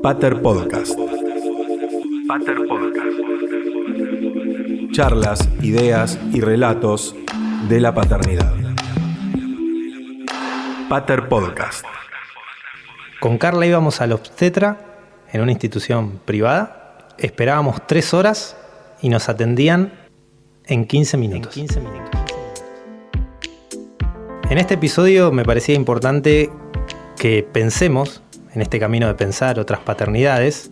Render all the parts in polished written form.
Pater Podcast. Pater Podcast. Charlas, ideas y relatos de la paternidad. Pater Podcast. Con Carla íbamos al obstetra en una institución privada. Esperábamos 3 horas y nos atendían en 15 minutos. En este episodio me parecía importante que pensemos, en este camino de pensar otras paternidades,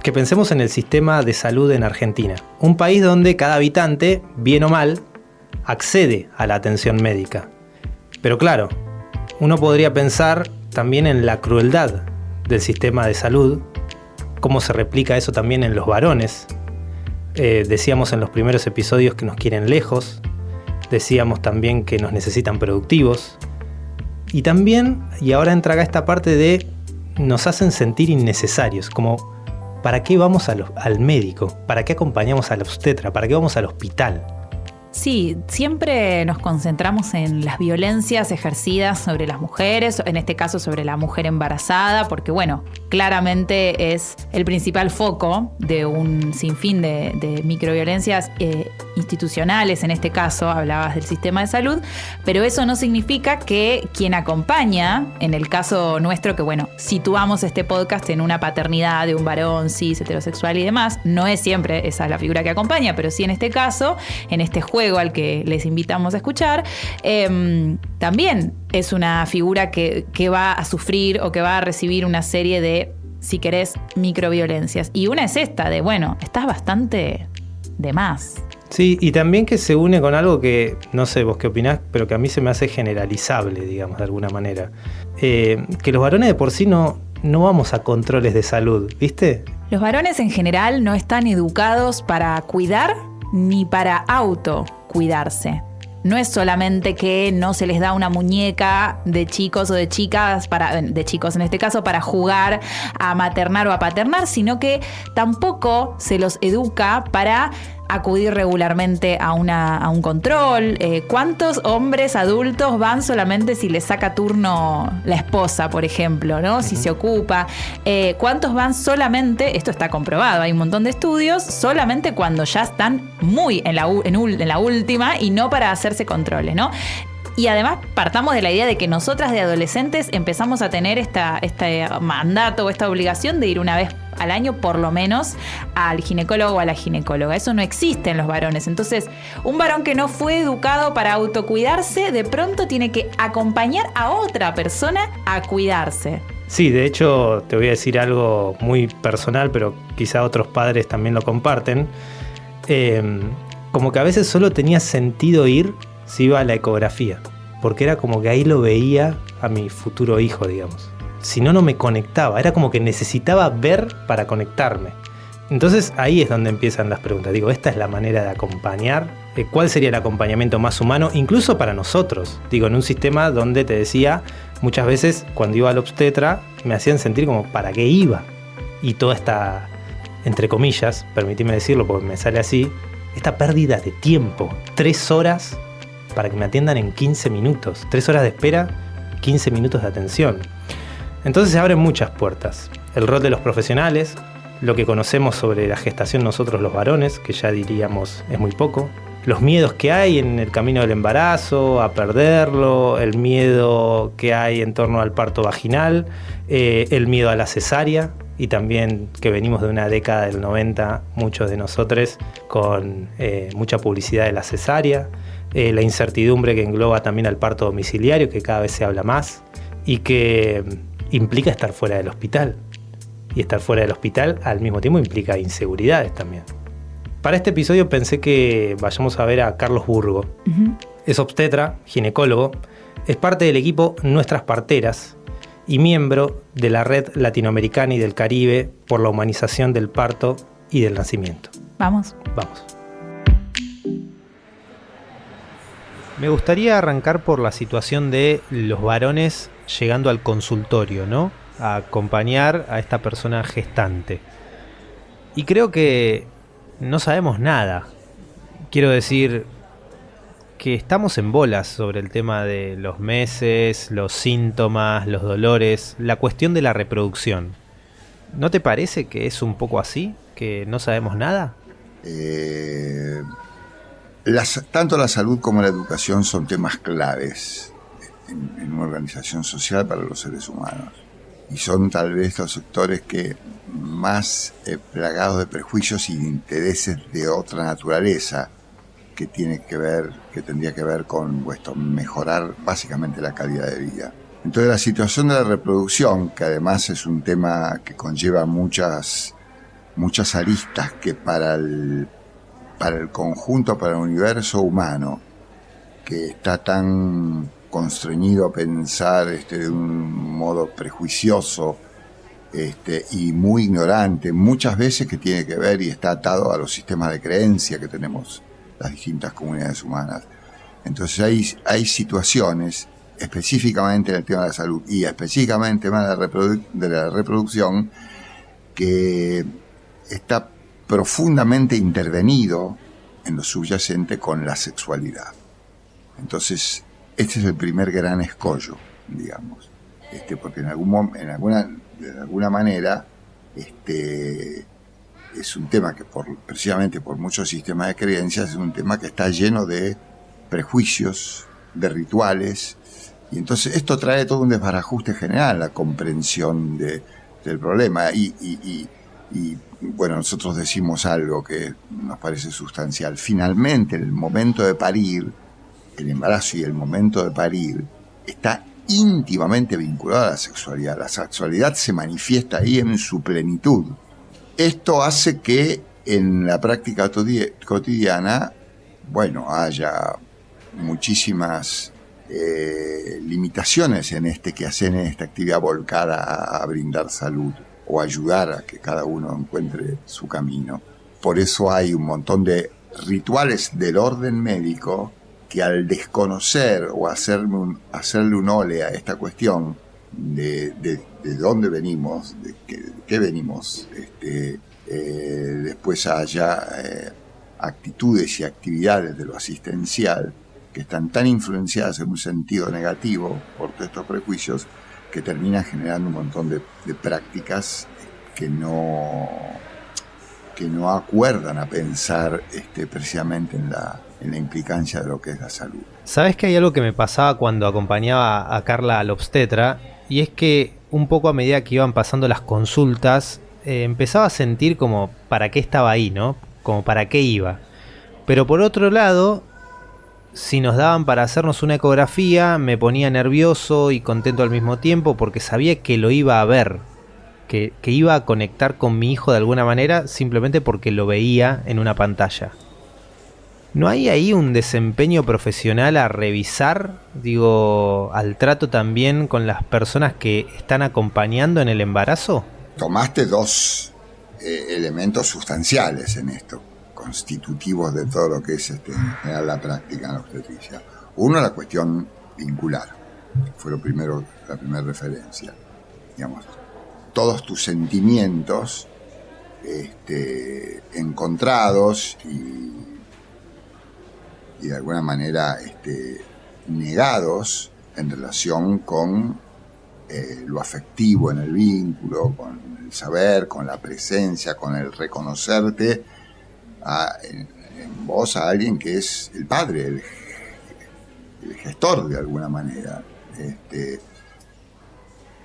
que pensemos en el sistema de salud en Argentina. Un país donde cada habitante, bien o mal, accede a la atención médica. Pero claro, uno podría pensar también en la crueldad del sistema de salud, cómo se replica eso también en los varones. Decíamos en los primeros episodios que nos quieren lejos, decíamos también que nos necesitan productivos, y también, y ahora entra acá esta parte de nos hacen sentir innecesarios, como ¿para qué vamos al médico? ¿Para qué acompañamos al obstetra? ¿Para qué vamos al hospital? Sí, siempre nos concentramos en las violencias ejercidas sobre las mujeres, en este caso sobre la mujer embarazada, porque bueno, claramente es el principal foco de un sinfín de microviolencias institucionales, en este caso hablabas del sistema de salud, pero eso no significa que quien acompaña, en el caso nuestro, que bueno, situamos este podcast en una paternidad de un varón cis, heterosexual y demás, no es siempre esa la figura que acompaña, pero sí en este caso, en este juego al que les invitamos a escuchar, también es una figura que va a sufrir o que va a recibir una serie de, si querés, microviolencias. Y una es esta de, bueno, estás bastante de más. Sí, y también que se une con algo que, no sé vos qué opinás, pero que a mí se me hace generalizable, digamos, de alguna manera. Que los varones de por sí no vamos a controles de salud, ¿viste? Los varones en general no están educados para cuidar ni para autocuidarse. No es solamente que no se les da una muñeca de chicos o de chicas, de chicos en este caso, para jugar a maternar o a paternar, sino que tampoco se los educa para acudir regularmente a un control. ¿Cuántos hombres adultos van solamente si les saca turno la esposa, por ejemplo, ¿no? Si se ocupa. ¿Cuántos van solamente, esto está comprobado, hay un montón de estudios, solamente cuando ya están muy en la última y no para hacerse controles, ¿no? Y además partamos de la idea de que nosotras de adolescentes empezamos a tener este mandato o esta obligación de ir una vez al año por lo menos al ginecólogo o a la ginecóloga. Eso no existe en los varones. Entonces, un varón que no fue educado para autocuidarse, de pronto tiene que acompañar a otra persona a cuidarse. Sí, de hecho te voy a decir algo muy personal, pero quizá otros padres también lo comparten. Como que a veces solo tenía sentido ir si iba a la ecografía, porque era como que ahí lo veía a mi futuro hijo, digamos. Si no, no me conectaba, era como que necesitaba ver para conectarme. Entonces ahí es donde empiezan las preguntas. Digo, ¿esta es la manera de acompañar? ¿Cuál sería el acompañamiento más humano, incluso para nosotros? Digo, en un sistema donde te decía, muchas veces cuando iba al obstetra me hacían sentir como, ¿para qué iba? Y toda esta, entre comillas, permitime decirlo porque me sale así, esta pérdida de tiempo, 3 horas para que me atiendan en 15 minutos. 3 horas de espera, 15 minutos de atención. Entonces se abren muchas puertas. El rol de los profesionales, lo que conocemos sobre la gestación nosotros los varones, que ya diríamos es muy poco. Los miedos que hay en el camino del embarazo, a perderlo, el miedo que hay en torno al parto vaginal, el miedo a la cesárea, y también que venimos de una década del 90, muchos de nosotros, con mucha publicidad de la cesárea. La incertidumbre que engloba también al parto domiciliario, que cada vez se habla más, y que implica estar fuera del hospital. Y estar fuera del hospital al mismo tiempo implica inseguridades también. Para este episodio pensé que vayamos a ver a Carlos Burgo. Uh-huh. Es obstetra, ginecólogo, es parte del equipo Nuestras Parteras y miembro de la Red Latinoamericana y del Caribe por la humanización del parto y del nacimiento. Vamos. Me gustaría arrancar por la situación de los varones llegando al consultorio, ¿no? A acompañar a esta persona gestante. Y creo que no sabemos nada. Quiero decir que estamos en bolas sobre el tema de los meses, los síntomas, los dolores, la cuestión de la reproducción. ¿No te parece que es un poco así? ¿Que no sabemos nada? Tanto la salud como la educación son temas claves en una organización social para los seres humanos. Y son tal vez los sectores que más plagados de prejuicios y de intereses de otra naturaleza que tendría que ver con mejorar básicamente la calidad de vida. Entonces la situación de la reproducción, que además es un tema que conlleva muchas aristas, que para el conjunto, para el universo humano, que está tan constreñido a pensar de un modo prejuicioso y muy ignorante, muchas veces, que tiene que ver y está atado a los sistemas de creencia que tenemos las distintas comunidades humanas. Entonces hay situaciones, específicamente en el tema de la salud y específicamente en el tema de la reproducción, que está profundamente intervenido en lo subyacente con la sexualidad. Entonces, este es el primer gran escollo, digamos, porque de alguna manera es un tema que precisamente por muchos sistemas de creencias es un tema que está lleno de prejuicios, de rituales, y entonces esto trae todo un desbarajuste general, la comprensión del problema, y bueno, nosotros decimos algo que nos parece sustancial. Finalmente, el momento de parir, el embarazo y el momento de parir, está íntimamente vinculado a la sexualidad. La sexualidad se manifiesta ahí en su plenitud. Esto hace que en la práctica cotidiana, haya muchísimas limitaciones en quehacer, en esta actividad volcada a brindar salud o ayudar a que cada uno encuentre su camino. Por eso hay un montón de rituales del orden médico que, al desconocer o hacerle un ole a esta cuestión de dónde venimos, de qué venimos, después haya actitudes y actividades de lo asistencial que están tan influenciadas en un sentido negativo por todos estos prejuicios, que terminan generando un montón de prácticas que no acuerdan a pensar precisamente en la implicancia de lo que es la salud. ¿Sabes que hay algo que me pasaba cuando acompañaba a Carla al obstetra? Y es que un poco a medida que iban pasando las consultas, empezaba a sentir como para qué estaba ahí, ¿no? Como para qué iba. Pero por otro lado, si nos daban para hacernos una ecografía, me ponía nervioso y contento al mismo tiempo, porque sabía que lo iba a ver, que iba a conectar con mi hijo de alguna manera, simplemente porque lo veía en una pantalla. ¿No hay ahí un desempeño profesional a revisar? Digo, al trato también con las personas que están acompañando en el embarazo. Tomaste dos elementos sustanciales en esto, constitutivos de todo lo que es en general la práctica en la obstetricia. Uno, la cuestión vincular, fue la primera referencia. Digamos, todos tus sentimientos encontrados y de alguna manera negados en relación con lo afectivo en el vínculo, con el saber, con la presencia, con el reconocerte en vos a alguien que es el padre, el gestor de alguna manera.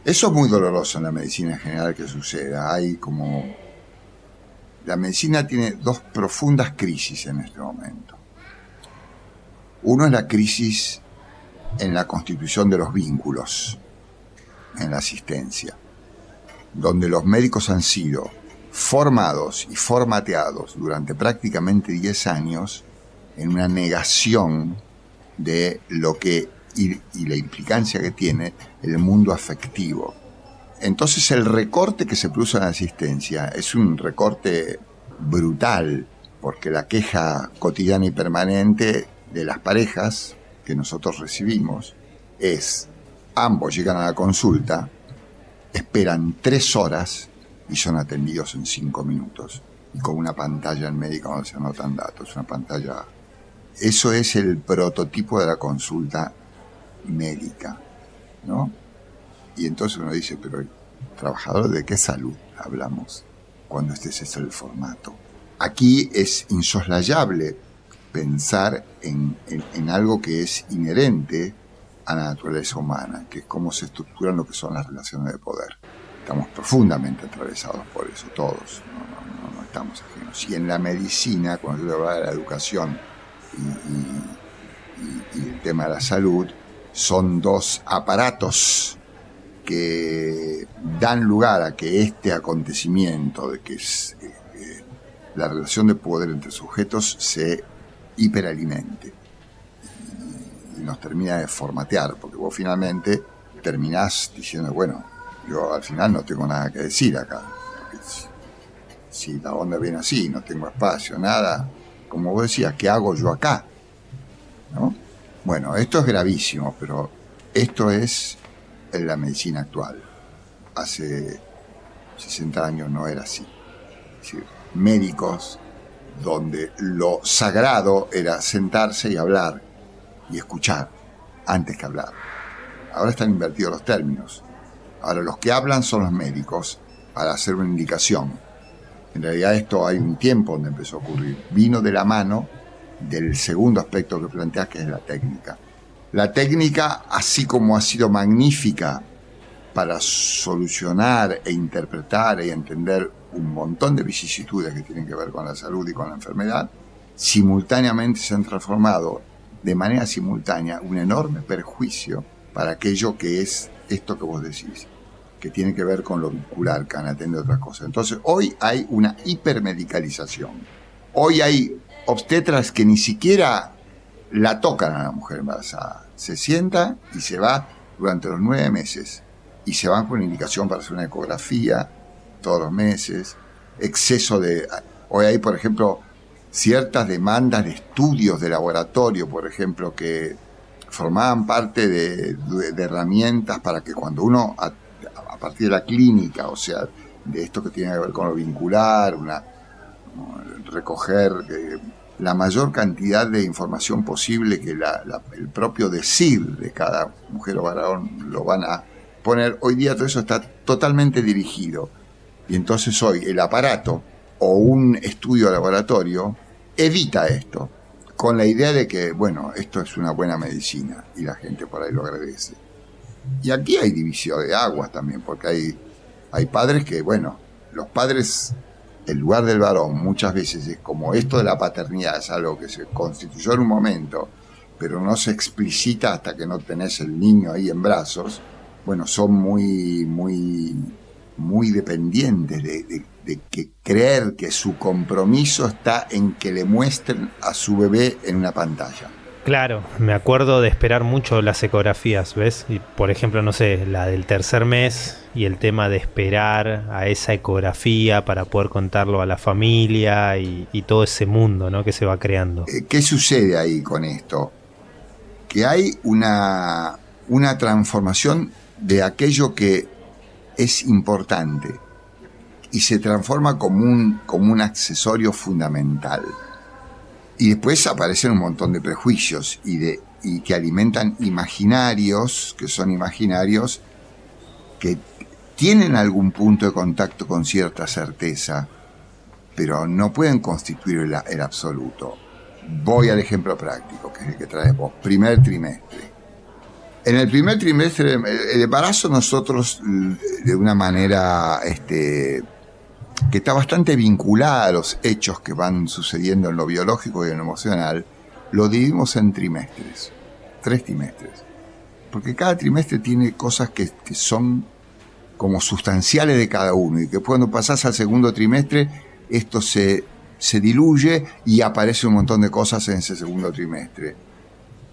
Eso es muy doloroso en la medicina en general que suceda. La medicina tiene dos profundas crisis en este momento. Uno es la crisis en la constitución de los vínculos en la asistencia, donde los médicos han sido formados y formateados durante prácticamente 10 años en una negación de lo que y la implicancia que tiene el mundo afectivo. Entonces el recorte que se produce en la asistencia es un recorte brutal, porque la queja cotidiana y permanente de las parejas que nosotros recibimos es: ambos llegan a la consulta, esperan 3 horas y son atendidos en 5 minutos, y con una pantalla en médica donde se anotan datos, una pantalla. Eso es el prototipo de la consulta médica, ¿no? Y entonces uno dice, pero trabajadores, ¿de qué salud hablamos cuando este es el formato? Aquí es insoslayable pensar en algo que es inherente a la naturaleza humana, que es cómo se estructuran lo que son las relaciones de poder. Estamos profundamente atravesados por eso, todos, no estamos ajenos. Y en la medicina, cuando yo hablaba de la educación y el tema de la salud, son dos aparatos que dan lugar a que este acontecimiento, de que es la relación de poder entre sujetos, se hiperalimente y nos termina de formatear, porque vos finalmente terminás diciendo, bueno, yo al final no tengo nada que decir acá, porque si la onda viene así, no tengo espacio, nada, como vos decías, ¿qué hago yo acá? ¿No? Bueno, esto es gravísimo, pero esto es en la medicina actual. Hace 60 años no era así. Es decir, médicos donde lo sagrado era sentarse y hablar y escuchar antes que hablar. Ahora están invertidos los términos. Ahora los que hablan son los médicos para hacer una indicación. En realidad esto hay un tiempo donde empezó a ocurrir. Vino de la mano del segundo aspecto que planteas, que es la técnica. La técnica, así como ha sido magnífica para solucionar e interpretar y entender un montón de vicisitudes que tienen que ver con la salud y con la enfermedad, simultáneamente se han transformado de manera simultánea un enorme perjuicio para aquello que es esto que vos decís, que tiene que ver con lo vincular, que atiende otras cosas. Entonces, hoy hay una hipermedicalización. Hoy hay obstetras que ni siquiera la tocan a la mujer embarazada. Se sienta y se va durante los 9 meses. Y se van con una indicación para hacer una ecografía todos los meses. Exceso de... Hoy hay, por ejemplo, ciertas demandas de estudios de laboratorio, por ejemplo, que formaban parte de herramientas para que cuando uno, a partir de la clínica, o sea, de esto que tiene que ver con lo vincular, recoger la mayor cantidad de información posible que el propio decir de cada mujer o varón lo van a poner. Hoy día todo eso está totalmente dirigido. Y entonces hoy el aparato o un estudio de laboratorio evita esto, con la idea de que, bueno, esto es una buena medicina y la gente por ahí lo agradece. Y aquí hay división de aguas también, porque hay padres que, bueno, los padres, el lugar del varón muchas veces es como esto de la paternidad, es algo que se constituyó en un momento, pero no se explicita hasta que no tenés el niño ahí en brazos. Bueno, son muy dependientes de que creer que su compromiso está en que le muestren a su bebé en una pantalla. Claro, me acuerdo de esperar mucho las ecografías, ¿ves? Y por ejemplo, no sé, la del tercer mes y el tema de esperar a esa ecografía para poder contarlo a la familia y todo ese mundo, ¿no?, que se va creando. ¿Qué sucede ahí con esto? Que hay una transformación de aquello que es importante y se transforma como un accesorio fundamental. Y después aparecen un montón de prejuicios y que alimentan imaginarios, que son imaginarios que tienen algún punto de contacto con cierta certeza, pero no pueden constituir el absoluto. Voy al ejemplo práctico, que es el que traes vos. Primer trimestre. En el primer trimestre, el embarazo, nosotros, de una manera que está bastante vinculada a los hechos que van sucediendo en lo biológico y en lo emocional, lo dividimos en trimestres, 3 trimestres. Porque cada trimestre tiene cosas que son como sustanciales de cada uno, y que cuando pasás al segundo trimestre, esto se diluye y aparece un montón de cosas en ese segundo trimestre,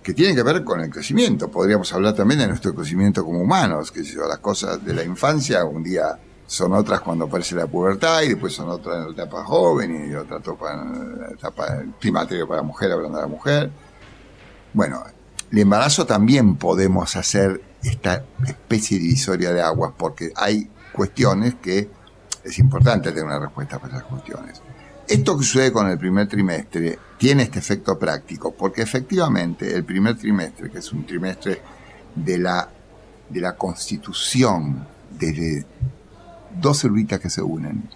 que tienen que ver con el crecimiento. Podríamos hablar también de nuestro crecimiento como humanos, que las cosas de la infancia un día son otras cuando aparece la pubertad, y después son otras en la etapa joven, y otra etapa en la etapa climático para la mujer, hablando de la mujer. Bueno, el embarazo también podemos hacer esta especie divisoria de aguas, porque hay cuestiones que es importante tener una respuesta para esas cuestiones. Esto que sucede con el primer trimestre tiene este efecto práctico, porque efectivamente el primer trimestre, que es un trimestre de la constitución, desde dos celulitas que se unen,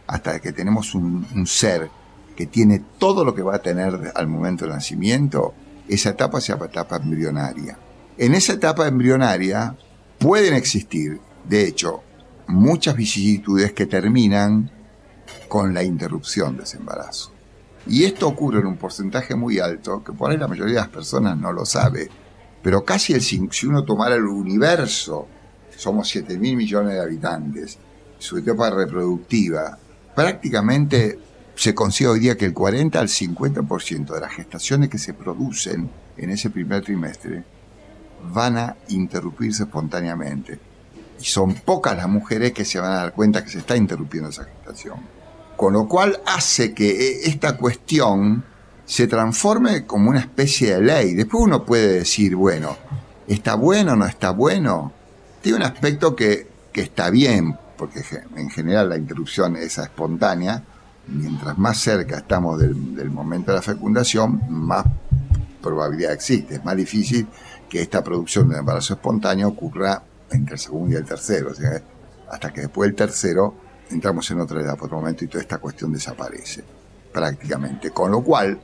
hasta que tenemos un ser que tiene todo lo que va a tener al momento del nacimiento, esa etapa se llama etapa embrionaria. En esa etapa embrionaria pueden existir, de hecho, muchas vicisitudes que terminan con la interrupción de ese embarazo. Y esto ocurre en un porcentaje muy alto, que por ahí la mayoría de las personas no lo sabe, pero casi si uno tomara el universo, somos 7.000 millones de habitantes, su etapa reproductiva, prácticamente se consigue hoy día que el 40 al 50% de las gestaciones que se producen en ese primer trimestre van a interrumpirse espontáneamente. Y son pocas las mujeres que se van a dar cuenta que se está interrumpiendo esa gestación. Con lo cual hace que esta cuestión se transforme como una especie de ley. Después uno puede decir, bueno, ¿está bueno o no está bueno? Tiene un aspecto que está bien, porque en general la interrupción es espontánea. Mientras más cerca estamos del momento de la fecundación, más probabilidad existe. Es más difícil que esta producción de embarazo espontáneo ocurra entre el segundo y el tercero. O sea, hasta que después del tercero entramos en otra edad, otro momento, y toda esta cuestión desaparece prácticamente. Con lo cual,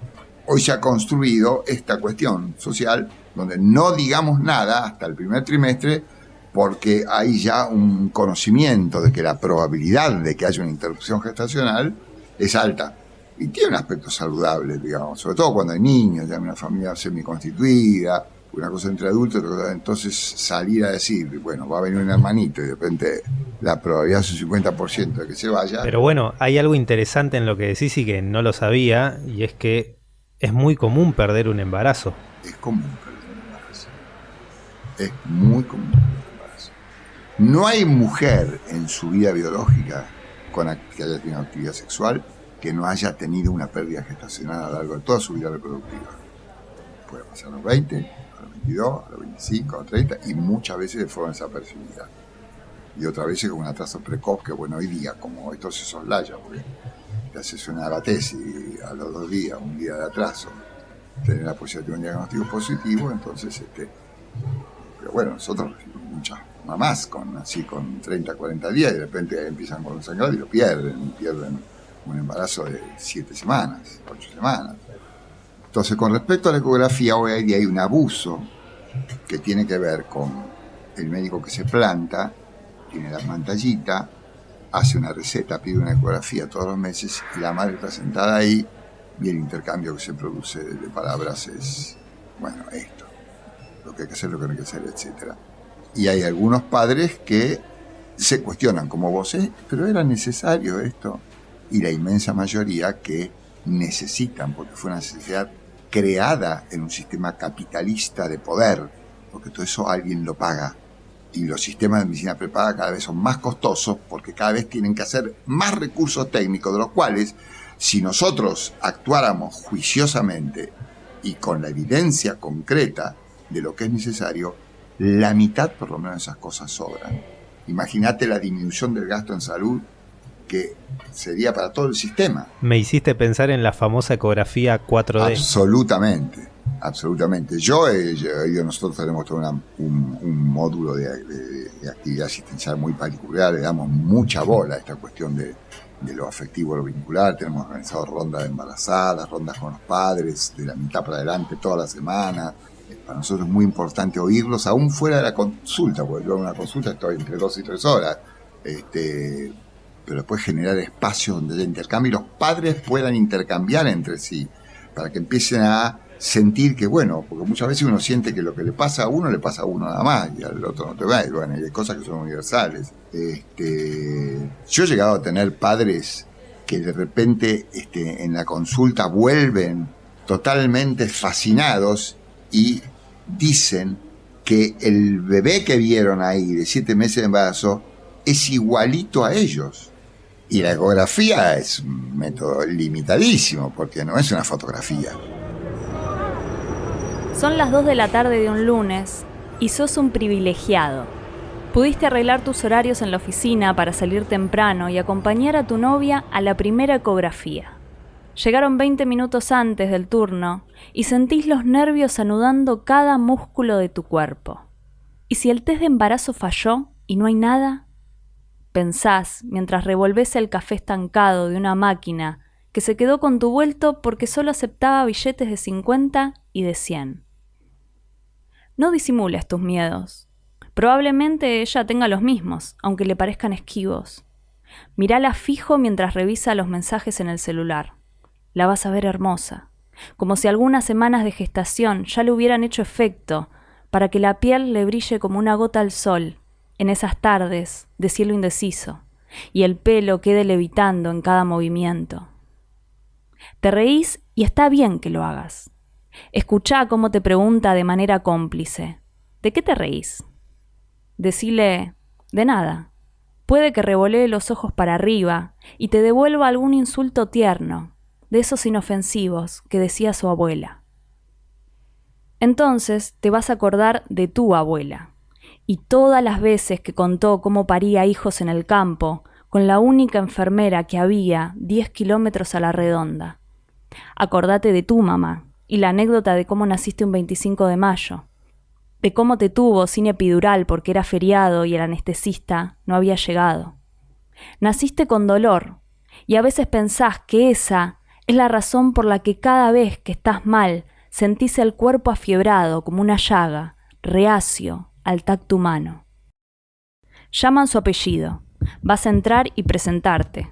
hoy se ha construido esta cuestión social donde no digamos nada hasta el primer trimestre, porque hay ya un conocimiento de que la probabilidad de que haya una interrupción gestacional es alta. Y tiene un aspecto saludable, digamos, sobre todo cuando hay niños, ya en una familia semiconstituida, una cosa entre adultos, entonces salir a decir, bueno, va a venir un hermanito y de repente la probabilidad es un 50% de que se vaya. Pero bueno, hay algo interesante en lo que decís y que no lo sabía, y es que es muy común perder un embarazo. Es común perder un embarazo. Es muy común perder un embarazo. No hay mujer en su vida biológica que haya tenido actividad sexual que no haya tenido una pérdida gestacional a lo largo de toda su vida reproductiva. Puede pasar a los 20, a los 22, a los 25, a los 30, y muchas veces de forma desapercibida. Y otras veces con un atraso precoz que, bueno, hoy día, como esto se soslaya, porque te haces una tesis y a los 2 días, un día de atraso, tener la posibilidad de un diagnóstico positivo, entonces, pero bueno, nosotros recibimos muchas mamás con 30, 40 días y de repente empiezan con un sangrado y lo pierden un embarazo de 7 semanas, 8 semanas. Entonces, con respecto a la ecografía, hoy día hay un abuso que tiene que ver con el médico que se planta, tiene la pantallita, hace una receta, pide una ecografía todos los meses y la madre está sentada ahí y el intercambio que se produce de palabras es, bueno, esto, lo que hay que hacer, lo que no hay que hacer, etc. Y hay algunos padres que se cuestionan, como vos, pero era necesario esto. Y la inmensa mayoría que necesitan, porque fue una necesidad creada en un sistema capitalista de poder, porque todo eso alguien lo paga. Y los sistemas de medicina prepaga cada vez son más costosos porque cada vez tienen que hacer más recursos técnicos, de los cuales, si nosotros actuáramos juiciosamente y con la evidencia concreta de lo que es necesario, la mitad por lo menos de esas cosas sobran. Imagínate la disminución del gasto en salud que sería para todo el sistema. Me hiciste pensar en la famosa ecografía 4D. Absolutamente, absolutamente. Nosotros tenemos todo un módulo de actividad asistencial muy particular, le damos mucha bola a esta cuestión de lo afectivo, lo vincular. Tenemos organizado rondas de embarazadas, rondas con los padres, de la mitad para adelante toda la semana. Para nosotros es muy importante oírlos, aún fuera de la consulta, porque yo en una consulta estoy entre 2 y 3 horas. Pero después generar espacios donde haya intercambio y los padres puedan intercambiar entre sí, para que empiecen a sentir que, bueno, porque muchas veces uno siente que lo que le pasa a uno nada más, y al otro no te va, y bueno, hay cosas que son universales. Yo he llegado a tener padres que de repente en la consulta vuelven totalmente fascinados y dicen que el bebé que vieron ahí de 7 meses de embarazo es igualito a ellos. Y la ecografía es un método limitadísimo, porque no es una fotografía. Son las 2 de la tarde de un lunes y sos un privilegiado. Pudiste arreglar tus horarios en la oficina para salir temprano y acompañar a tu novia a la primera ecografía. Llegaron 20 minutos antes del turno y sentís los nervios anudando cada músculo de tu cuerpo. ¿Y si el test de embarazo falló y no hay nada? Pensás mientras revolvés el café estancado de una máquina que se quedó con tu vuelto porque solo aceptaba billetes de 50 y de 100. No disimules tus miedos. Probablemente ella tenga los mismos, aunque le parezcan esquivos. Mírala fijo mientras revisa los mensajes en el celular. La vas a ver hermosa, como si algunas semanas de gestación ya le hubieran hecho efecto para que la piel le brille como una gota al sol en esas tardes de cielo indeciso y el pelo quede levitando en cada movimiento. Te reís y está bien que lo hagas. Escuchá cómo te pregunta de manera cómplice. ¿De qué te reís? Decile, de nada. Puede que revolee los ojos para arriba y te devuelva algún insulto tierno, de esos inofensivos que decía su abuela. Entonces te vas a acordar de tu abuela y todas las veces que contó cómo paría hijos en el campo con la única enfermera que había 10 kilómetros a la redonda. Acordate de tu mamá y la anécdota de cómo naciste un 25 de mayo, de cómo te tuvo sin epidural porque era feriado y el anestesista no había llegado. Naciste con dolor y a veces pensás que esa es la razón por la que cada vez que estás mal sentís el cuerpo afiebrado como una llaga, reacio al tacto humano. Llaman su apellido. Vas a entrar y presentarte.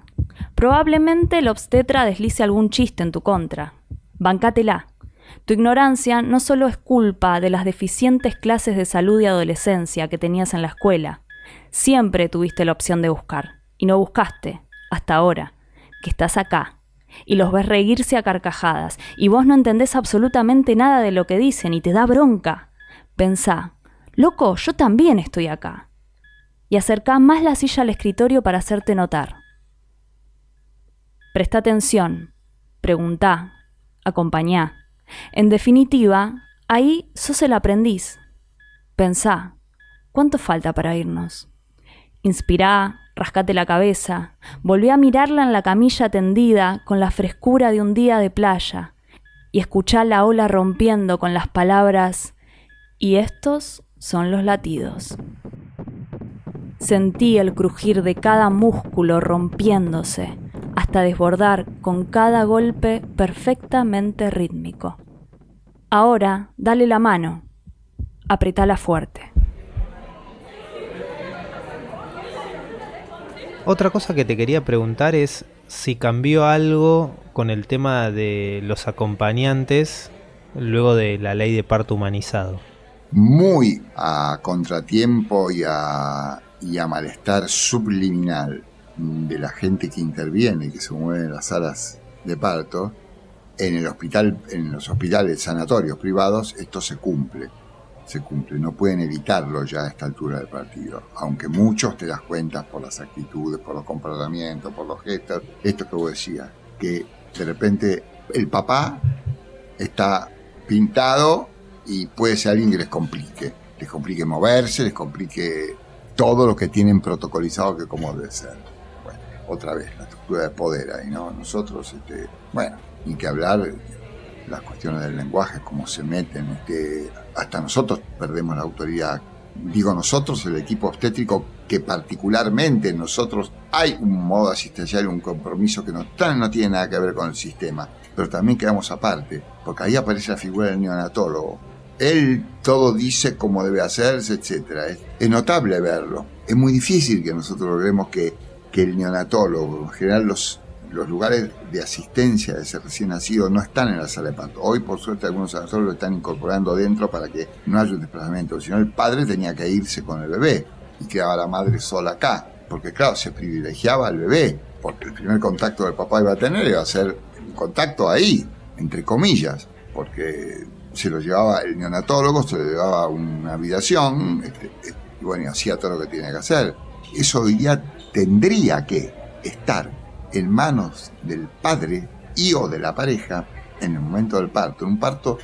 Probablemente el obstetra deslice algún chiste en tu contra. Bancátela. Tu ignorancia no solo es culpa de las deficientes clases de salud y adolescencia que tenías en la escuela. Siempre tuviste la opción de buscar, y no buscaste, hasta ahora, que estás acá, y los ves reírse a carcajadas, y vos no entendés absolutamente nada de lo que dicen, y te da bronca. Pensá, loco, yo también estoy acá. Y acercá más la silla al escritorio para hacerte notar. Presta atención, preguntá, acompañá. En definitiva, ahí sos el aprendiz. Pensá, ¿cuánto falta para irnos? Inspirá, rascate la cabeza, volví a mirarla en la camilla tendida con la frescura de un día de playa y escuchá la ola rompiendo con las palabras «y estos son los latidos». Sentí el crujir de cada músculo rompiéndose hasta desbordar con cada golpe perfectamente rítmico. Ahora, dale la mano, apretala fuerte. Otra cosa que te quería preguntar es si cambió algo con el tema de los acompañantes luego de la ley de parto humanizado. Muy a contratiempo y a malestar subliminal de la gente que interviene y que se mueve en las salas de parto, en los hospitales sanatorios privados, esto se cumple, no pueden evitarlo ya a esta altura del partido, aunque muchos te das cuenta por las actitudes, por los comportamientos, por los gestos, esto que vos decías, que de repente el papá está pintado y puede ser alguien que les complique moverse, les complique todo lo que tienen protocolizado que como debe ser. Bueno, otra vez, la estructura de poder ahí, ¿no? Nosotros, ni que hablar las cuestiones del lenguaje, cómo se meten, hasta nosotros perdemos la autoridad. Digo nosotros, el equipo obstétrico, que particularmente nosotros hay un modo asistencial, un compromiso que no tiene nada que ver con el sistema, pero también quedamos aparte, porque ahí aparece la figura del neonatólogo. Él todo dice cómo debe hacerse, etc. Es notable verlo. Es muy difícil que nosotros logremos que el neonatólogo, en general los lugares de asistencia de ese recién nacido no están en la sala de parto. Hoy, por suerte, algunos sanatarios lo están incorporando dentro para que no haya un desplazamiento. Si no, el padre tenía que irse con el bebé y quedaba la madre sola acá. Porque, claro, se privilegiaba al bebé, porque el primer contacto que el papá iba a tener iba a ser un contacto ahí, entre comillas, porque se lo llevaba el neonatólogo, se lo llevaba a una habitación, y bueno, y hacía todo lo que tenía que hacer. Eso hoy día tendría que estar en manos del padre y o de la pareja en el momento del parto, un parto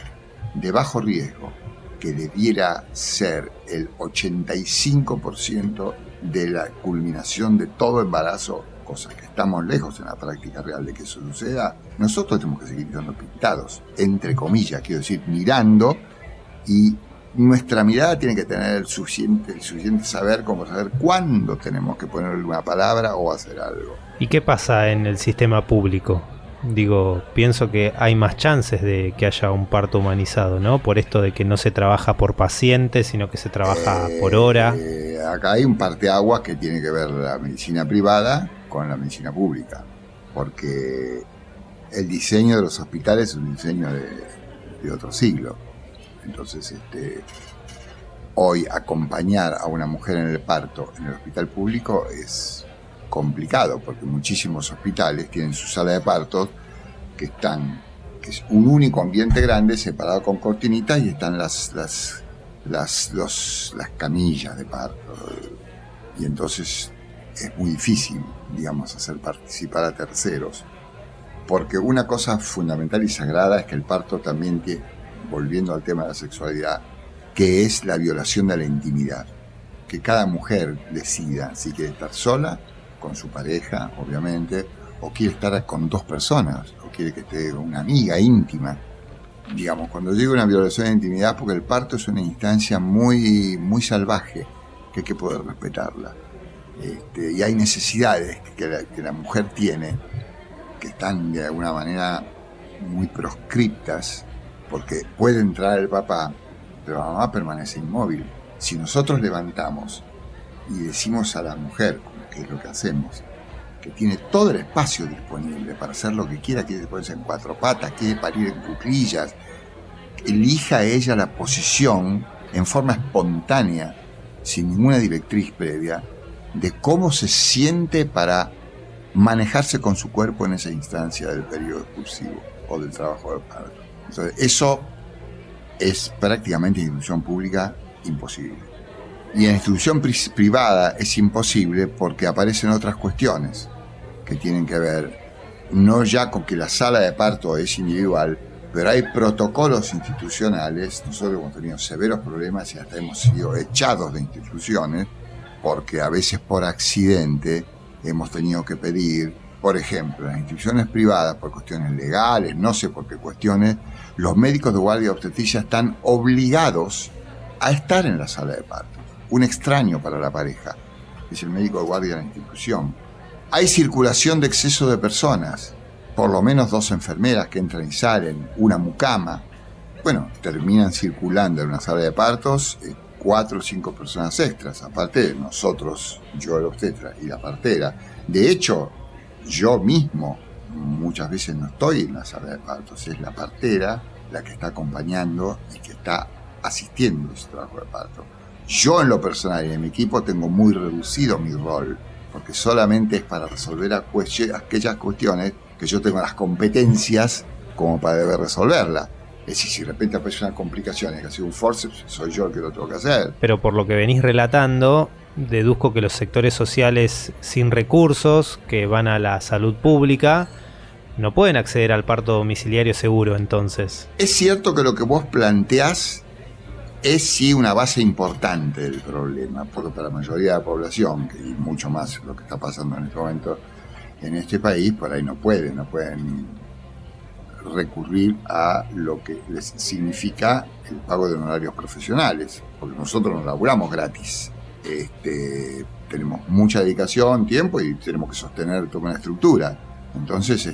de bajo riesgo, que debiera ser el 85% de la culminación de todo embarazo, cosas que estamos lejos en la práctica real de que eso suceda. Nosotros tenemos que seguir estando pintados, entre comillas, quiero decir, mirando y nuestra mirada tiene que tener el suficiente saber como saber cuándo tenemos que ponerle una palabra o hacer algo. ¿Y qué pasa en el sistema público? Digo, pienso que hay más chances de que haya un parto humanizado, ¿no? Por esto de que no se trabaja por paciente, sino que se trabaja por hora. Acá hay un parteaguas que tiene que ver la medicina privada con la medicina pública, porque el diseño de los hospitales es un diseño de otro siglo. Entonces, hoy acompañar a una mujer en el parto en el hospital público es complicado, porque muchísimos hospitales tienen su sala de partos que es un único ambiente grande separado con cortinitas y están las camillas de parto, y entonces es muy difícil, digamos, hacer participar a terceros, porque una cosa fundamental y sagrada es que el parto también tiene, volviendo al tema de la sexualidad, que es la violación de la intimidad, que cada mujer decida si quiere estar sola, con su pareja, obviamente, o quiere estar con dos personas, o quiere que esté una amiga íntima. Digamos, cuando digo una violación de intimidad, porque el parto es una instancia muy, muy salvaje, que hay que poder respetarla. Y hay necesidades que la mujer tiene, que están de alguna manera muy proscriptas, porque puede entrar el papá, pero la mamá permanece inmóvil. Si nosotros levantamos y decimos a la mujer, que es lo que hacemos, que tiene todo el espacio disponible para hacer lo que quiera ponerse en cuatro patas, quiere parir en cuclillas, elija ella la posición en forma espontánea, sin ninguna directriz previa, de cómo se siente para manejarse con su cuerpo en esa instancia del periodo expulsivo o del trabajo del parto. Entonces, eso es prácticamente en institución pública imposible. Y en institución privada es imposible porque aparecen otras cuestiones que tienen que ver no ya con que la sala de parto es individual, pero hay protocolos institucionales. Nosotros hemos tenido severos problemas y hasta hemos sido echados de instituciones porque a veces por accidente hemos tenido que pedir, por ejemplo, en las instituciones privadas, por cuestiones legales, no sé por qué cuestiones, los médicos de guardia obstetricia están obligados a estar en la sala de parto. Un extraño para la pareja es el médico de guardia de la institución. Hay circulación de exceso de personas, por lo menos 2 enfermeras que entran y salen, una mucama. Bueno, terminan circulando en una sala de partos 4 o 5 personas extras, aparte de nosotros, yo el obstetra y la partera. De hecho, yo mismo muchas veces no estoy en la sala de partos, es la partera la que está acompañando y que está asistiendo a ese trabajo de parto. Yo en lo personal y en mi equipo tengo muy reducido mi rol, porque solamente es para resolver aquellas cuestiones que yo tengo las competencias como para deber resolverla. Es decir, si de repente aparece una complicación y que ha sido un forceps, soy yo el que lo tengo que hacer. Pero por lo que venís relatando, deduzco que los sectores sociales sin recursos, que van a la salud pública, no pueden acceder al parto domiciliario seguro, entonces. Es cierto que lo que vos planteás es sí una base importante del problema, porque para la mayoría de la población, y mucho más lo que está pasando en este momento en este país, por ahí no pueden recurrir a lo que les significa el pago de honorarios profesionales, porque nosotros no laburamos gratis. Tenemos mucha dedicación, tiempo y tenemos que sostener toda una estructura. Entonces,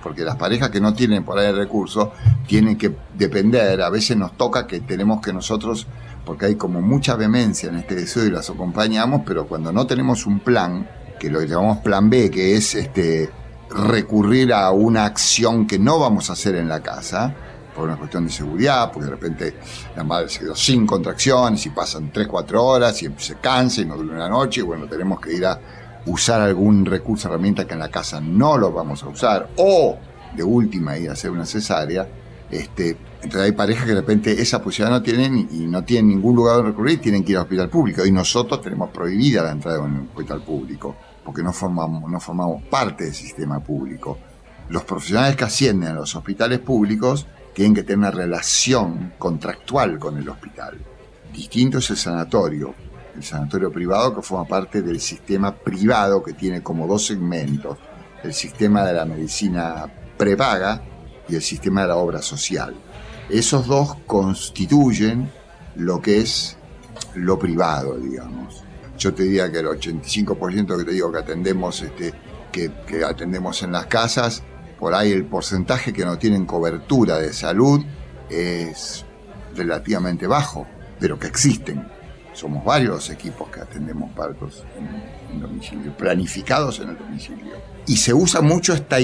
porque las parejas que no tienen por ahí el recurso tienen que depender, a veces nos toca que tenemos que nosotros, porque hay como mucha vehemencia en este deseo y las acompañamos, pero cuando no tenemos un plan, que lo llamamos plan B, que es recurrir a una acción que no vamos a hacer en la casa, por una cuestión de seguridad, porque de repente la madre se quedó sin contracciones y pasan 3-4 horas y se cansa y no duerme una noche, y bueno, tenemos que ir a usar algún recurso, herramienta que en la casa no lo vamos a usar, o de última ir a hacer una cesárea. Entonces hay parejas que de repente esa posibilidad no tienen y no tienen ningún lugar donde recurrir, tienen que ir al hospital público, y nosotros tenemos prohibida la entrada en un hospital público porque no formamos parte del sistema público. Los profesionales que ascienden a los hospitales públicos tienen que tener una relación contractual con el hospital. Distinto es el sanatorio privado, que forma parte del sistema privado, que tiene como 2 segmentos: el sistema de la medicina prepaga y el sistema de la obra social. Esos dos constituyen lo que es lo privado, digamos. Yo te diría que el 85% que te digo que atendemos, que atendemos en las casas, por ahí el porcentaje que no tienen cobertura de salud es relativamente bajo, pero que existen. Somos varios los equipos que atendemos partos en domicilio, planificados en el domicilio. Y se usa mucho esta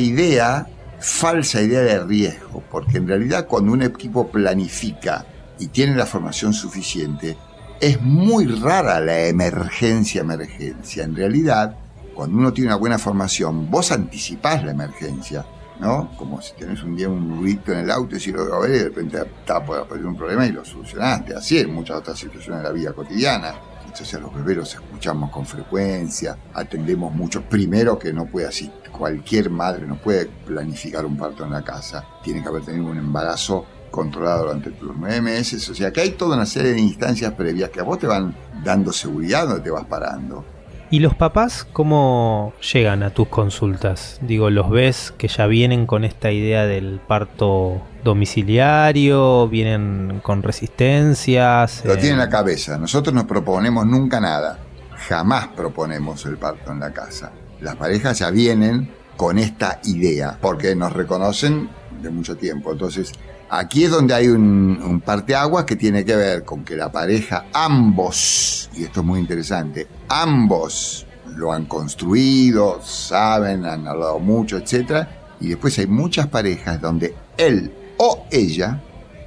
falsa idea de riesgo, porque en realidad cuando un equipo planifica y tiene la formación suficiente, es muy rara la emergencia. En realidad, cuando uno tiene una buena formación, vos anticipás la emergencia, ¿no? Como si tenés un día un ruido en el auto y a ver, de repente está por aparecer un problema y lo solucionaste. Así en muchas otras situaciones de la vida cotidiana. Entonces a los bebés los escuchamos con frecuencia, atendemos mucho. Primero que no puede así, cualquier madre no puede planificar un parto en la casa. Tiene que haber tenido un embarazo controlado durante los 9 meses. O sea que hay toda una serie de instancias previas que a vos te van dando seguridad donde te vas parando. ¿Y los papás cómo llegan a tus consultas? Digo, ¿los ves que ya vienen con esta idea del parto domiciliario? ¿Vienen con resistencias? Lo tienen en la cabeza. Nosotros no proponemos nunca nada. Jamás proponemos el parto en la casa. Las parejas ya vienen con esta idea, porque nos reconocen de mucho tiempo. Entonces, aquí es donde hay un parteaguas que tiene que ver con que la pareja, ambos, y esto es muy interesante, ambos lo han construido, saben, han hablado mucho, etc. Y después hay muchas parejas donde él o ella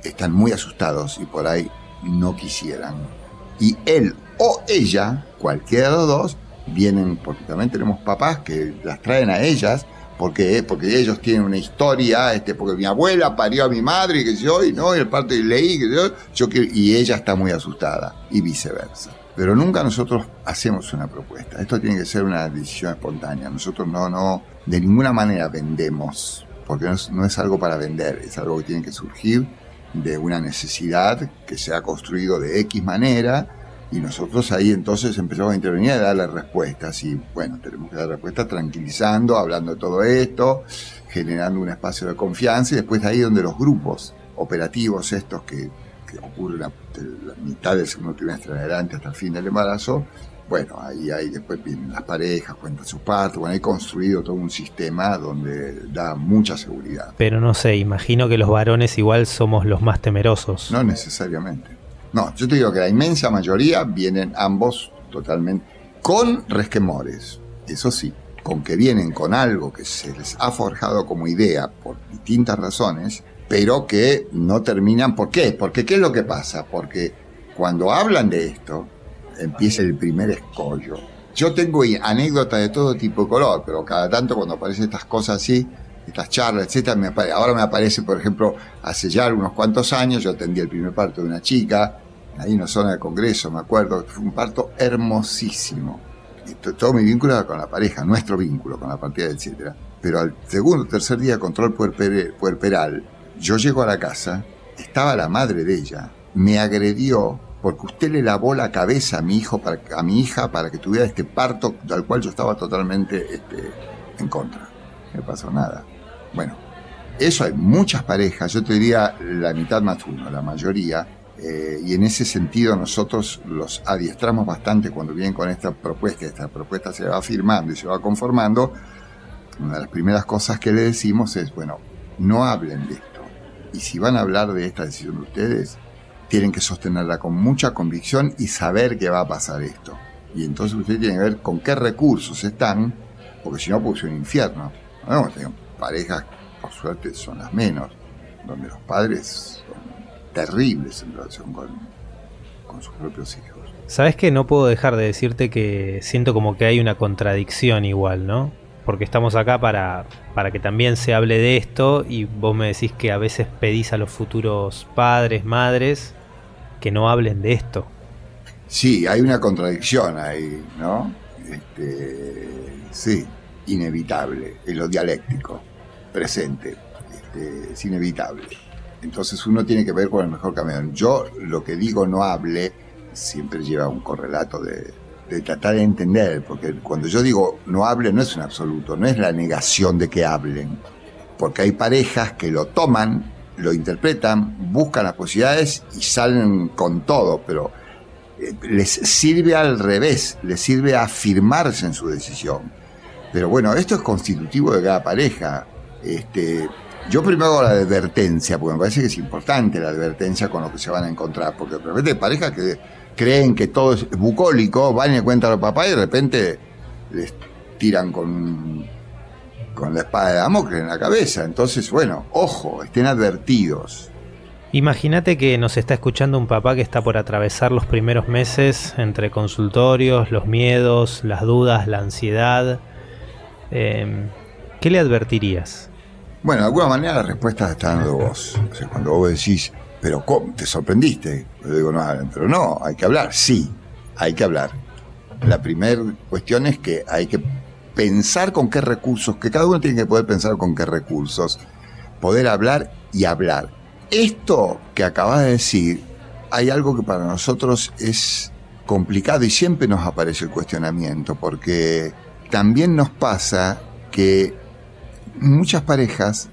están muy asustados y por ahí no quisieran. Y él o ella, cualquiera de los dos, vienen, porque también tenemos papás que las traen a ellas, porque ellos tienen una historia, porque mi abuela parió a mi madre, que yo, y no, y el parto y leí, que yo y ella está muy asustada, y viceversa. Pero nunca nosotros hacemos una propuesta. Esto tiene que ser una decisión espontánea. Nosotros no de ninguna manera vendemos, porque no es algo para vender, es algo que tiene que surgir de una necesidad que se ha construido de X manera. Y nosotros ahí entonces empezamos a intervenir y a darle respuestas. Y bueno, tenemos que dar respuestas tranquilizando, hablando de todo esto, generando un espacio de confianza. Y después de ahí donde los grupos operativos estos que ocurren la mitad del segundo trimestre en adelante hasta el fin del embarazo, bueno, ahí después vienen las parejas, cuentan sus partos. Bueno, hay construido todo un sistema donde da mucha seguridad. Pero no sé, imagino que los varones igual somos los más temerosos. No necesariamente. No, yo te digo que la inmensa mayoría vienen ambos totalmente con resquemores, eso sí, con que vienen con algo que se les ha forjado como idea por distintas razones, pero que no terminan. ¿Por qué? Porque ¿qué es lo que pasa? Porque cuando hablan de esto, empieza el primer escollo. Yo tengo anécdotas de todo tipo de color, pero cada tanto cuando aparecen estas cosas así, estas charlas, etcétera, ahora me aparece, por ejemplo, hace ya unos cuantos años, yo atendí el primer parto de una chica, ahí en la zona del Congreso, me acuerdo, fue un parto hermosísimo. Todo mi vínculo era con la pareja, nuestro vínculo con la partida, etcétera. Pero al segundo o tercer día de control puerperal, yo llego a la casa, estaba la madre de ella, me agredió porque usted le lavó la cabeza a mi hija para que tuviera este parto del cual yo estaba totalmente en contra. No pasó nada. Bueno, eso hay muchas parejas, yo te diría la mitad más uno, la mayoría, y en ese sentido nosotros los adiestramos bastante cuando vienen con esta propuesta se va firmando y se va conformando. Una de las primeras cosas que le decimos es, bueno, no hablen de esto, y si van a hablar de esta decisión de ustedes, tienen que sostenerla con mucha convicción y saber que va a pasar esto, y entonces ustedes tienen que ver con qué recursos están, porque si no puede ser un infierno. No, tengo parejas, por suerte son las menos, donde los padres son terribles en relación con sus propios hijos. ¿Sabes qué? No puedo dejar de decirte que siento como que hay una contradicción igual, ¿no? Porque estamos acá para que también se hable de esto, y vos me decís que a veces pedís a los futuros padres, madres, que no hablen de esto. Sí, hay una contradicción ahí, ¿no? Sí, inevitable, es lo dialéctico, presente, es inevitable. Entonces uno tiene que ver con el mejor camino. Yo lo que digo no hable siempre lleva un correlato de tratar de entender, porque cuando yo digo no hable no es un absoluto, no es la negación de que hablen, porque hay parejas que lo toman lo interpretan, buscan las posibilidades y salen con todo, pero les sirve al revés, les sirve a afirmarse en su decisión. Pero bueno, esto es constitutivo de cada pareja. Yo primero hago la advertencia, porque me parece que es importante la advertencia con lo que se van a encontrar, porque de repente hay parejas que creen que todo es bucólico, van y le cuentan a los papás y de repente les tiran con la espada de Damocles en la cabeza. Entonces, bueno, ojo, estén advertidos. Imagínate que nos está escuchando un papá que está por atravesar los primeros meses entre consultorios, los miedos, las dudas, la ansiedad. ¿Qué le advertirías? Bueno, de alguna manera la respuesta la está dando vos. O sea, cuando vos decís, pero ¿cómo? ¿Te sorprendiste? Yo digo, no, pero no, hay que hablar. Sí, hay que hablar. La primera cuestión es que hay que pensar con qué recursos, que cada uno tiene que poder pensar con qué recursos, poder hablar y hablar. Esto que acabas de decir, hay algo que para nosotros es complicado y siempre nos aparece el cuestionamiento, porque también nos pasa que muchas parejas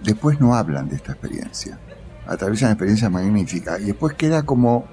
después no hablan de esta experiencia, atraviesan experiencias magníficas y después queda como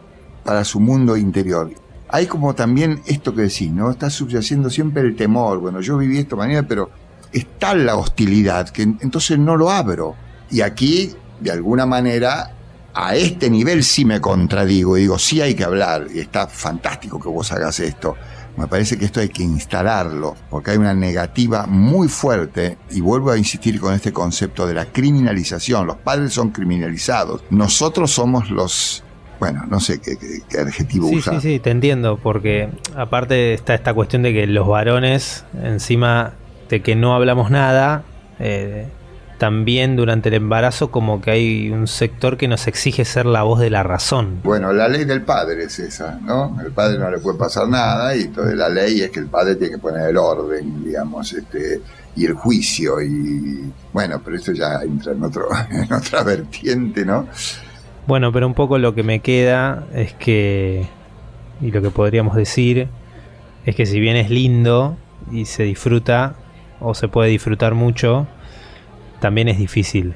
para su mundo interior. Hay como también esto que decís, ¿no? Está subyaciendo siempre el temor. Bueno, yo viví esto mañana, pero está la hostilidad, que entonces no lo abro. Y aquí, de alguna manera, a este nivel sí me contradigo y digo, sí hay que hablar, y está fantástico que vos hagas esto. Me parece que esto hay que instalarlo, porque hay una negativa muy fuerte, y vuelvo a insistir con este concepto de la criminalización. Los padres son criminalizados. Nosotros somos los... Bueno, no sé qué adjetivo usar. Sí, te entiendo, porque aparte está esta cuestión de que los varones, encima de que no hablamos nada, también durante el embarazo como que hay un sector que nos exige ser la voz de la razón. Bueno, la ley del padre es esa, ¿no? El padre no le puede pasar nada y entonces la ley es que el padre tiene que poner el orden, digamos, y el juicio y... Bueno, pero esto ya entra en otra vertiente, ¿no? Bueno, pero un poco lo que me queda es que, y lo que podríamos decir, es que si bien es lindo y se disfruta, o se puede disfrutar mucho, también es difícil.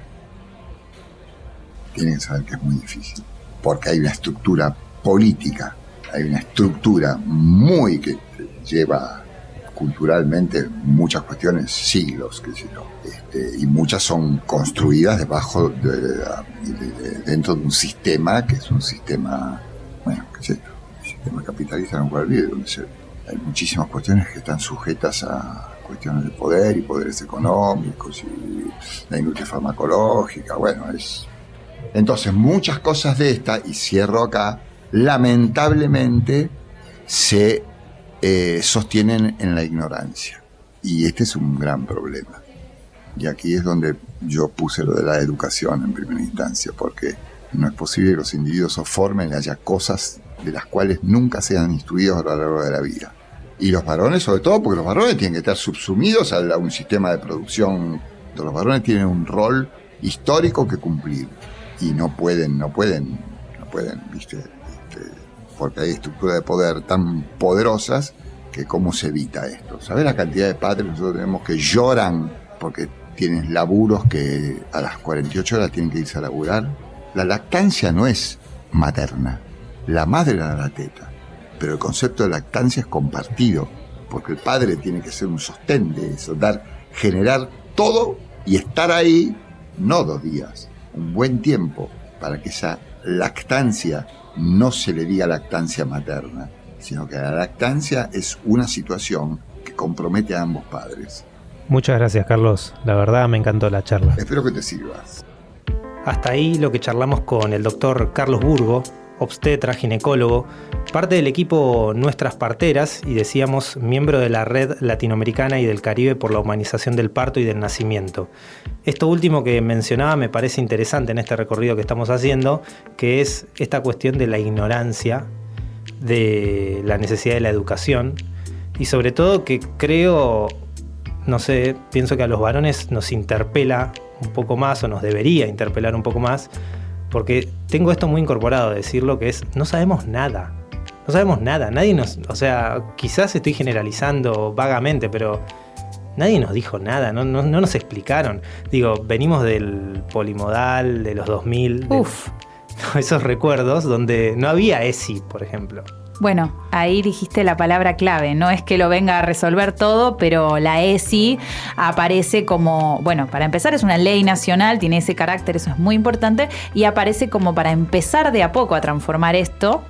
Tienen que saber que es muy difícil, porque hay una estructura política, hay una estructura muy que lleva culturalmente muchas cuestiones, siglos, qué sé yo, y muchas son construidas dentro de un sistema que es un sistema, bueno, qué sé yo, un sistema capitalista en el cual vive, donde hay muchísimas cuestiones que están sujetas a cuestiones de poder y poderes económicos y la industria farmacológica, bueno, entonces muchas cosas de estas, y cierro acá, lamentablemente se sostienen en la ignorancia, y este es un gran problema, y aquí es donde yo puse lo de la educación en primera instancia, porque no es posible que los individuos se formen y haya cosas de las cuales nunca sean instruidos a lo largo de la vida. Y los varones, sobre todo, porque los varones tienen que estar subsumidos a un sistema de producción. Los varones tienen un rol histórico que cumplir. Y no pueden, ¿viste? Porque hay estructuras de poder tan poderosas que cómo se evita esto. ¿Sabés la cantidad de padres que nosotros tenemos que lloran porque tienen laburos que a las 48 horas tienen que irse a laburar? La lactancia no es materna. La madre da la teta. Pero el concepto de lactancia es compartido, porque el padre tiene que ser un sostén de eso, generar todo y estar ahí, no 2 días, un buen tiempo, para que esa lactancia no se le diga lactancia materna, sino que la lactancia es una situación que compromete a ambos padres. Muchas gracias, Carlos. La verdad me encantó la charla. Espero que te sirva. Hasta ahí lo que charlamos con el doctor Carlos Burgo, obstetra, ginecólogo, parte del equipo Nuestras Parteras y, decíamos, miembro de la Red Latinoamericana y del Caribe por la Humanización del Parto y del Nacimiento. Esto último que mencionaba me parece interesante en este recorrido que estamos haciendo, que es esta cuestión de la ignorancia, de la necesidad de la educación y sobre todo que creo, no sé, pienso que a los varones nos interpela un poco más, o nos debería interpelar un poco más, porque tengo esto muy incorporado de decirlo, que es, no sabemos nada. No sabemos nada, nadie nos... O sea, quizás estoy generalizando vagamente, pero nadie nos dijo nada, no nos explicaron. Digo, venimos del polimodal, de los 2000, esos recuerdos donde no había ESI, por ejemplo. Bueno, ahí dijiste la palabra clave. No es que lo venga a resolver todo, pero la ESI aparece como, bueno, para empezar es una ley nacional, tiene ese carácter, eso es muy importante, y aparece como para empezar de a poco a transformar esto,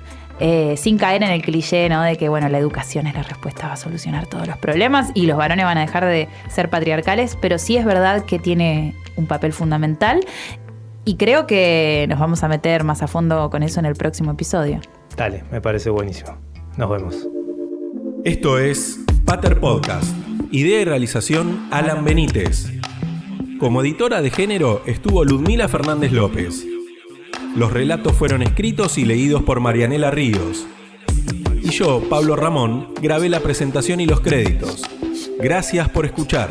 sin caer en el cliché, ¿no? De que, bueno, la educación es la respuesta, va a solucionar todos los problemas y los varones van a dejar de ser patriarcales, pero sí es verdad que tiene un papel fundamental y creo que nos vamos a meter más a fondo con eso en el próximo episodio. Dale, me parece buenísimo. Nos vemos. Esto es Pater Podcast. Idea y realización Alan Benítez. Como editora de género estuvo Ludmila Fernández López. Los relatos fueron escritos y leídos por Marianela Ríos. Y yo, Pablo Ramón, grabé la presentación y los créditos. Gracias por escuchar.